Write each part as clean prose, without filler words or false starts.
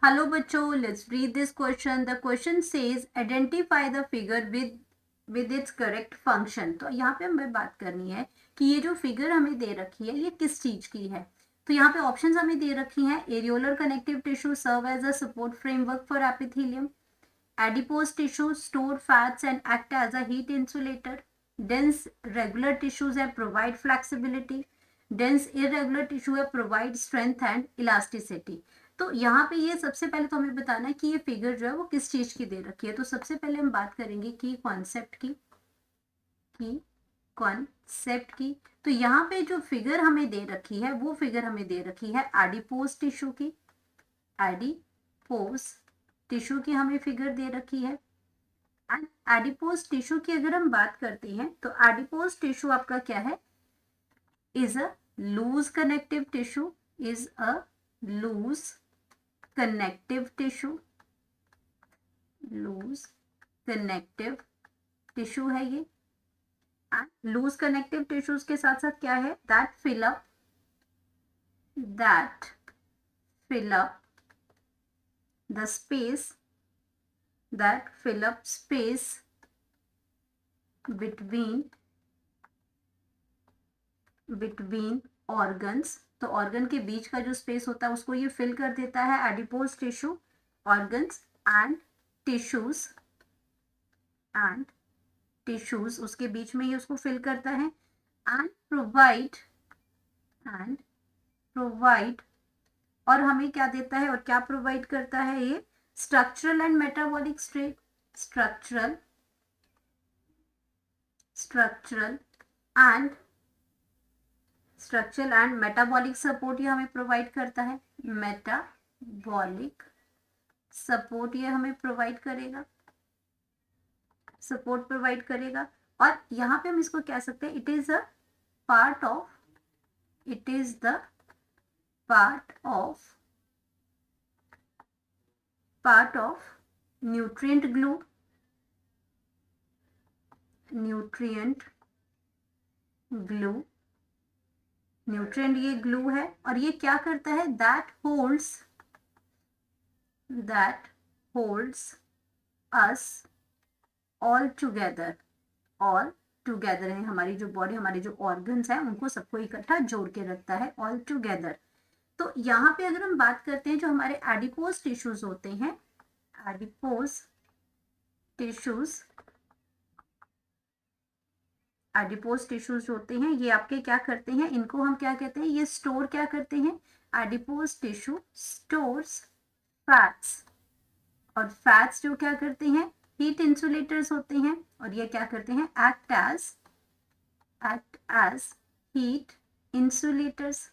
Hello बच्चों, let's read this question. The question says identify the figure with its correct function. तो यहाँ पे हमें बात करनी है कि ये जो फिगर हमें दे रखी है ये किस चीज की है. तो यहाँ पे ऑप्शंस हमें दे रखी हैं. Areolar connective tissue serve as a support framework for epithelium. Adipose tissue store fats and act as a heat insulator. Dense regular tissues have provide flexibility. Dense irregular tissue have provide strength and elasticity. तो यहाँ पे ये सबसे पहले तो हमें बताना है कि ये फिगर जो है वो किस चीज की दे रखी है. तो सबसे पहले हम बात करेंगे की कॉन्सेप्ट की. तो यहाँ पे जो फिगर हमें दे रखी है वो फिगर हमें दे रखी है एडिपोज टिश्यू की. एडिपोज टिश्यू की हमें फिगर दे रखी है. एंड एडिपोज टिश्यू की अगर हम बात करते हैं तो एडिपोज टिश्यू आपका क्या है, is a loose connective tissue. Is a loose connective tissue. Loose connective tissue है ये. एंड लूज कनेक्टिव टिश्यूज के साथ साथ क्या है, that fill up the space between organs. तो ऑर्गन के बीच का जो स्पेस होता है उसको ये फिल कर देता है adipose tissue. Organs and tissues उसके बीच में ये उसको फिल करता है. एंड प्रोवाइड और हमें क्या देता है और क्या प्रोवाइड करता है ये, structural and metabolic state. Structural and metabolic support ये हमें प्रोवाइड करता है. मेटाबॉलिक सपोर्ट ये हमें प्रोवाइड करेगा. और यहाँ पे हम इसको कह सकते हैं it is the part of nutrient nutrient ये ग्लू है. और ये क्या करता है, that holds us all together है. हमारी जो बॉडी, हमारे जो ऑर्गन्स हैं उनको सबको इकट्ठा जोड़ के रखता है, ऑल टुगेदर. तो यहाँ पे अगर हम बात करते हैं जो हमारे एडिपोज टिश्यूज होते हैं, एडिपोज टिश्यूज होते हैं ये आपके क्या करते हैं, इनको हम क्या कहते हैं, ये स्टोर क्या करते हैं, एडिपोज टिश्यू स्टोर्स फैट्स. और फैट्स जो क्या करते हैं, हीट इंसुलेटर्स होते हैं. और ये क्या करते हैं, एक्ट एज हीट इंसुलेटर्स.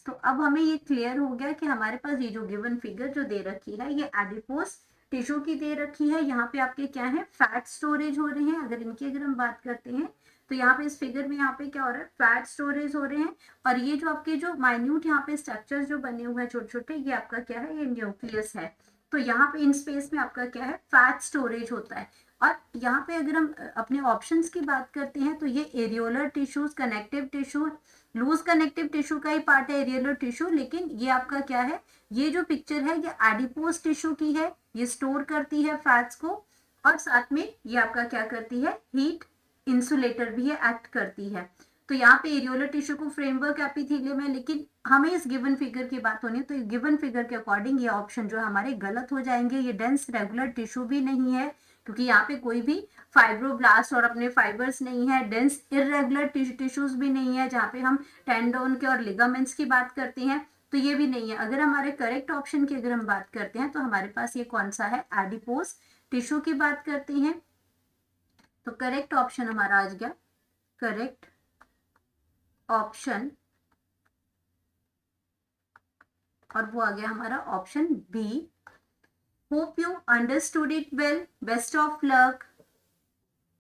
तो अब हमें ये क्लियर हो गया कि हमारे पास ये जो गिवन फिगर जो दे रखी है ये एडिपोज टिश्यू की दे रखी है. यहाँ पे आपके क्या है, फैट स्टोरेज हो रहे हैं. अगर हम बात करते हैं तो यहाँ पे इस फिगर में यहाँ पे क्या हो रहा है, फैट स्टोरेज हो रहे हैं. और ये जो आपके जो माइन्यूट यहाँ पे स्ट्रक्चर्स जो बने हुए हैं छोटे छोटे, ये आपका क्या है, ये न्यूक्लियस है. तो यहाँ पे इन स्पेस में आपका क्या है, फैट स्टोरेज होता है. और यहाँ पे अगर हम अपने ऑप्शंस की बात करते हैं तो ये areolar tissues, connective tissue, loose connective tissue का ही पार्ट है एरियोलर टिश्यू. लेकिन ये आपका क्या है, ये जो पिक्चर है ये एडिपोज टिश्यू की है. ये स्टोर करती है फैट्स को और साथ में ये आपका क्या करती है, हीट इंसुलेटर भी है, एक्ट करती है. तो यहाँ पे एरियोलर टिश्यू को फ्रेमवर्क एपिथेलियम है. लेकिन हमें इस गिवन फिगर की बात होनी है तो गिवन फिगर के अकॉर्डिंग ये ऑप्शन जो है हमारे गलत हो जाएंगे. ये डेंस रेगुलर टिश्यू भी नहीं है क्योंकि यहाँ पे कोई भी फाइब्रोब्लास्ट और अपने फाइबर्स नहीं है. डेंस इरेगुलर टिश्यूज भी नहीं है जहाँ पे हम टेंडोन के और लिगामेंट्स की बात करते हैं, तो ये भी नहीं है. अगर हमारे करेक्ट ऑप्शन की अगर हम बात करते हैं तो हमारे पास ये कौन सा है, एडिपोज टिश्यू की बात करते हैं. तो करेक्ट ऑप्शन हमारा आज गया, करेक्ट ऑप्शन, और वो आ गया हमारा option B. Hope you understood it well. Best of luck.